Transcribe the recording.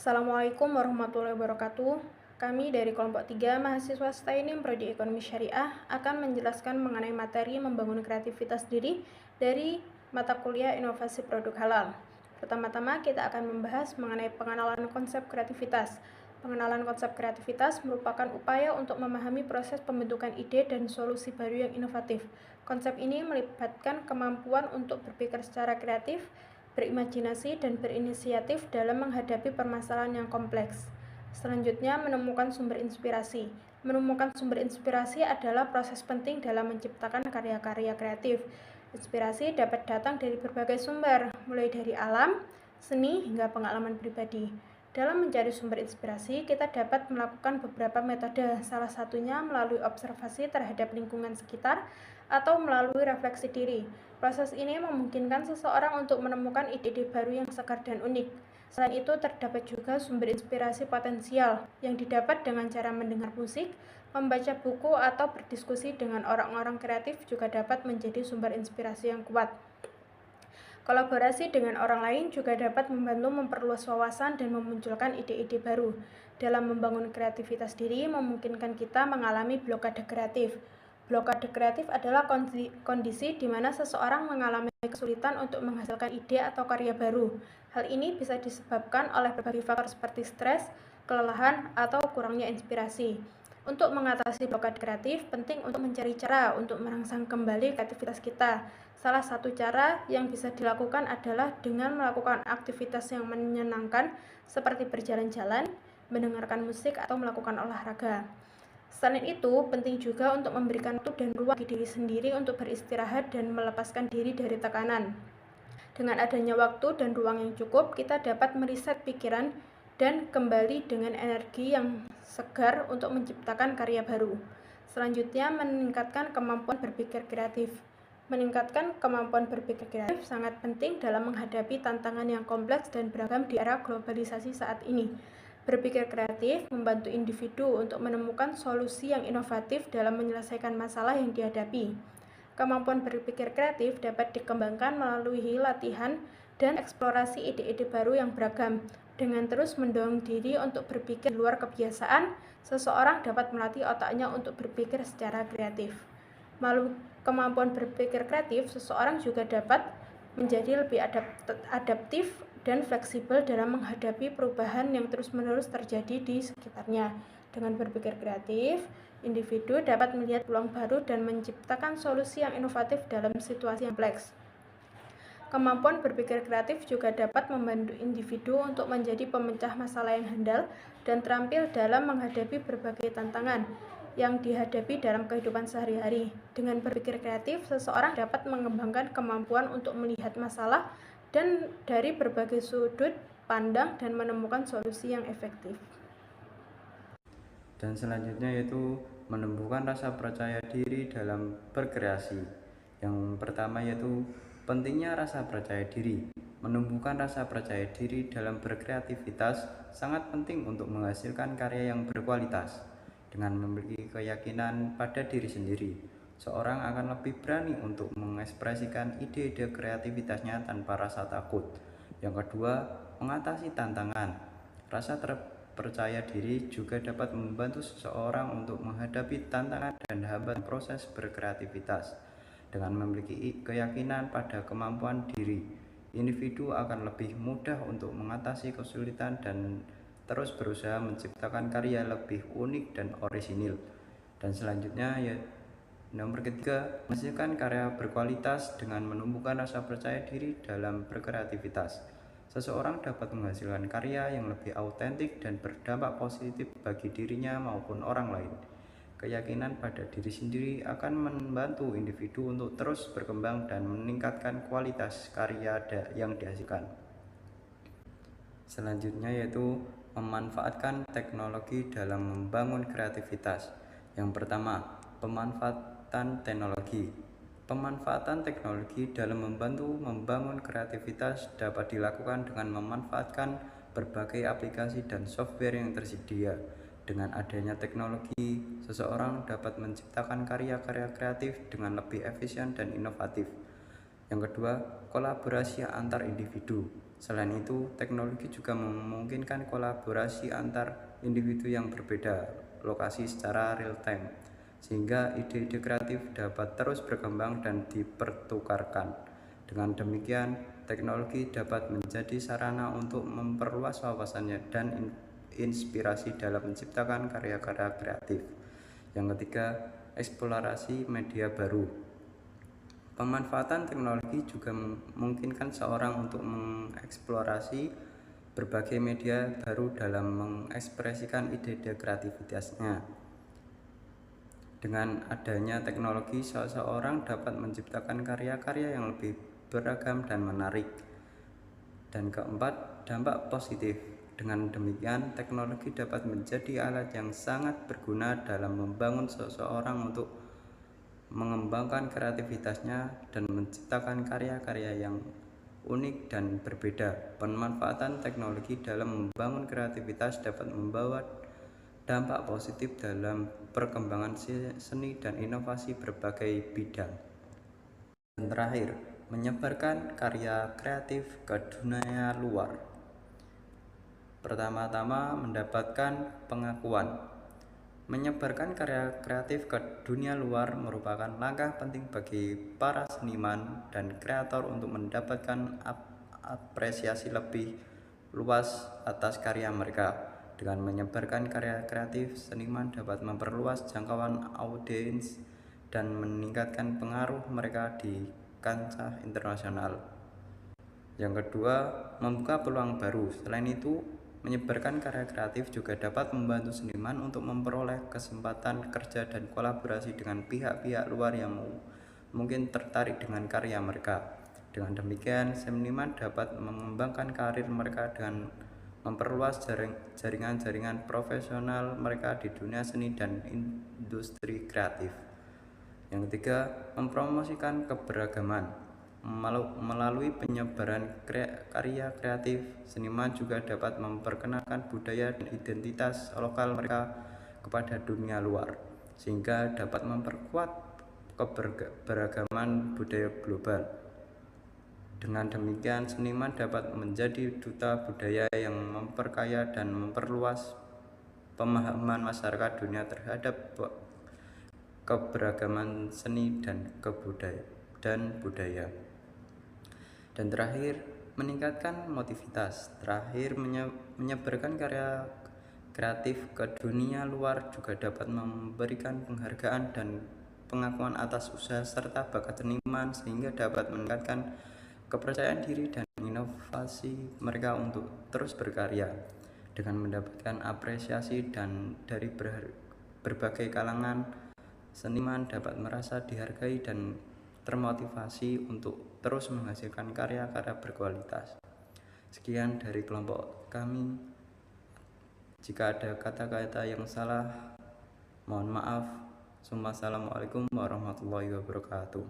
Assalamualaikum warahmatullahi wabarakatuh. Kami dari kelompok 3 mahasiswa STAINIM Prodi Ekonomi Syariah akan menjelaskan mengenai materi membangun kreativitas diri dari mata kuliah Inovasi Produk Halal. Pertama-tama kita akan membahas mengenai pengenalan konsep kreativitas. Pengenalan konsep kreativitas merupakan upaya untuk memahami proses pembentukan ide dan solusi baru yang inovatif. Konsep ini melibatkan kemampuan untuk berpikir secara kreatif, berimajinasi, dan berinisiatif dalam menghadapi permasalahan yang kompleks. Selanjutnya, menemukan sumber inspirasi. Menemukan sumber inspirasi adalah proses penting dalam menciptakan karya-karya kreatif. Inspirasi dapat datang dari berbagai sumber, mulai dari alam, seni, hingga pengalaman pribadi. Dalam mencari sumber inspirasi, kita dapat melakukan beberapa metode, salah satunya melalui observasi terhadap lingkungan sekitar atau melalui refleksi diri. Proses ini memungkinkan seseorang untuk menemukan ide-ide baru yang segar dan unik. Selain itu, terdapat juga sumber inspirasi potensial yang didapat dengan cara mendengar musik, membaca buku, atau berdiskusi dengan orang-orang kreatif juga dapat menjadi sumber inspirasi yang kuat. Kolaborasi dengan orang lain juga dapat membantu memperluas wawasan dan memunculkan ide-ide baru. Dalam membangun kreativitas diri, memungkinkan kita mengalami blokade kreatif. Blokade kreatif adalah kondisi di mana seseorang mengalami kesulitan untuk menghasilkan ide atau karya baru. Hal ini bisa disebabkan oleh berbagai faktor seperti stres, kelelahan, atau kurangnya inspirasi. Untuk mengatasi blokade kreatif, penting untuk mencari cara untuk merangsang kembali kreativitas kita. Salah satu cara yang bisa dilakukan adalah dengan melakukan aktivitas yang menyenangkan seperti berjalan-jalan, mendengarkan musik, atau melakukan olahraga. Selain itu, penting juga untuk memberikan waktu dan ruang bagi diri sendiri untuk beristirahat dan melepaskan diri dari tekanan. Dengan adanya waktu dan ruang yang cukup, kita dapat meriset pikiran dan kembali dengan energi yang segar untuk menciptakan karya baru. Selanjutnya, meningkatkan kemampuan berpikir kreatif. Meningkatkan kemampuan berpikir kreatif sangat penting dalam menghadapi tantangan yang kompleks dan beragam di era globalisasi saat ini. Berpikir kreatif membantu individu untuk menemukan solusi yang inovatif dalam menyelesaikan masalah yang dihadapi. Kemampuan berpikir kreatif dapat dikembangkan melalui latihan dan eksplorasi ide-ide baru yang beragam. Dengan terus mendorong diri untuk berpikir di luar kebiasaan, seseorang dapat melatih otaknya untuk berpikir secara kreatif. Melalui kemampuan berpikir kreatif, seseorang juga dapat menjadi lebih adaptif dan fleksibel dalam menghadapi perubahan yang terus-menerus terjadi di sekitarnya. Dengan berpikir kreatif, individu dapat melihat peluang baru dan menciptakan solusi yang inovatif dalam situasi yang kompleks. Kemampuan berpikir kreatif juga dapat membantu individu untuk menjadi pemecah masalah yang handal dan terampil dalam menghadapi berbagai tantangan yang dihadapi dalam kehidupan sehari-hari. Dengan berpikir kreatif, seseorang dapat mengembangkan kemampuan untuk melihat masalah dan dari berbagai sudut pandang dan menemukan solusi yang efektif. Dan selanjutnya yaitu menumbuhkan rasa percaya diri dalam berkreasi. Yang pertama yaitu pentingnya rasa percaya diri. Menumbuhkan rasa percaya diri dalam berkreativitas sangat penting untuk menghasilkan karya yang berkualitas. Dengan memiliki keyakinan pada diri sendiri, seorang akan lebih berani untuk mengekspresikan ide-ide kreativitasnya tanpa rasa takut. Yang kedua, mengatasi tantangan. Rasa percaya diri juga dapat membantu seseorang untuk menghadapi tantangan dan hambatan proses berkreativitas. Dengan memiliki keyakinan pada kemampuan diri, individu akan lebih mudah untuk mengatasi kesulitan dan terus berusaha menciptakan karya lebih unik dan orisinil. Dan selanjutnya ya nomor ketiga, menghasilkan karya berkualitas dengan menumbuhkan rasa percaya diri dalam berkreativitas. Seseorang dapat menghasilkan karya yang lebih autentik dan berdampak positif bagi dirinya maupun orang lain. Keyakinan pada diri sendiri akan membantu individu untuk terus berkembang dan meningkatkan kualitas karya yang dihasilkan. Selanjutnya yaitu memanfaatkan teknologi dalam membangun kreativitas. Yang pertama, pemanfaatan teknologi. Pemanfaatan teknologi dalam membantu membangun kreativitas dapat dilakukan dengan memanfaatkan berbagai aplikasi dan software yang tersedia. Dengan adanya teknologi, seseorang dapat menciptakan karya-karya kreatif dengan lebih efisien dan inovatif. Yang kedua, kolaborasi antar individu. Selain itu, teknologi juga memungkinkan kolaborasi antar individu yang berbeda lokasi secara real time, sehingga ide-ide kreatif dapat terus berkembang dan dipertukarkan. Dengan demikian, teknologi dapat menjadi sarana untuk memperluas wawasannya dan inspirasi dalam menciptakan karya-karya kreatif. Yang ketiga, eksplorasi media baru. Pemanfaatan teknologi juga memungkinkan seorang untuk mengeksplorasi berbagai media baru dalam mengekspresikan ide-ide kreativitasnya. Dengan adanya teknologi, seseorang dapat menciptakan karya-karya yang lebih beragam dan menarik. Dan keempat, dampak positif. Dengan demikian, teknologi dapat menjadi alat yang sangat berguna dalam membangun seseorang untuk mengembangkan kreativitasnya dan menciptakan karya-karya yang unik dan berbeda. Pemanfaatan teknologi dalam membangun kreativitas dapat membawa dampak positif dalam perkembangan seni dan inovasi berbagai bidang. Dan terakhir, menyebarkan karya kreatif ke dunia luar. Pertama-tama, mendapatkan pengakuan. Menyebarkan karya kreatif ke dunia luar merupakan langkah penting bagi para seniman dan kreator untuk mendapatkan apresiasi lebih luas atas karya mereka. Dengan menyebarkan karya kreatif, seniman dapat memperluas jangkauan audiens dan meningkatkan pengaruh mereka di kancah internasional. Yang kedua, membuka peluang baru. Selain itu, menyebarkan karya kreatif juga dapat membantu seniman untuk memperoleh kesempatan kerja dan kolaborasi dengan pihak-pihak luar yang mungkin tertarik dengan karya mereka. Dengan demikian, seniman dapat mengembangkan karir mereka dengan memperluas jaringan-jaringan profesional mereka di dunia seni dan industri kreatif. Yang ketiga, mempromosikan keberagaman. Melalui penyebaran karya kreatif, seniman juga dapat memperkenalkan budaya dan identitas lokal mereka kepada dunia luar, sehingga dapat memperkuat keberagaman budaya global. Dengan demikian, seniman dapat menjadi duta budaya yang memperkaya dan memperluas pemahaman masyarakat dunia terhadap keberagaman seni dan budaya. Dan terakhir, meningkatkan motivitas. Terakhir, menyebarkan karya kreatif ke dunia luar juga dapat memberikan penghargaan dan pengakuan atas usaha serta bakat seniman, sehingga dapat meningkatkan kepercayaan diri dan inovasi mereka untuk terus berkarya. Dengan mendapatkan apresiasi dan dari berbagai kalangan, seniman dapat merasa dihargai dan termotivasi untuk terus menghasilkan karya-karya berkualitas. Sekian dari kelompok kami. Jika ada kata-kata yang salah, mohon maaf. Assalamualaikum warahmatullahi wabarakatuh.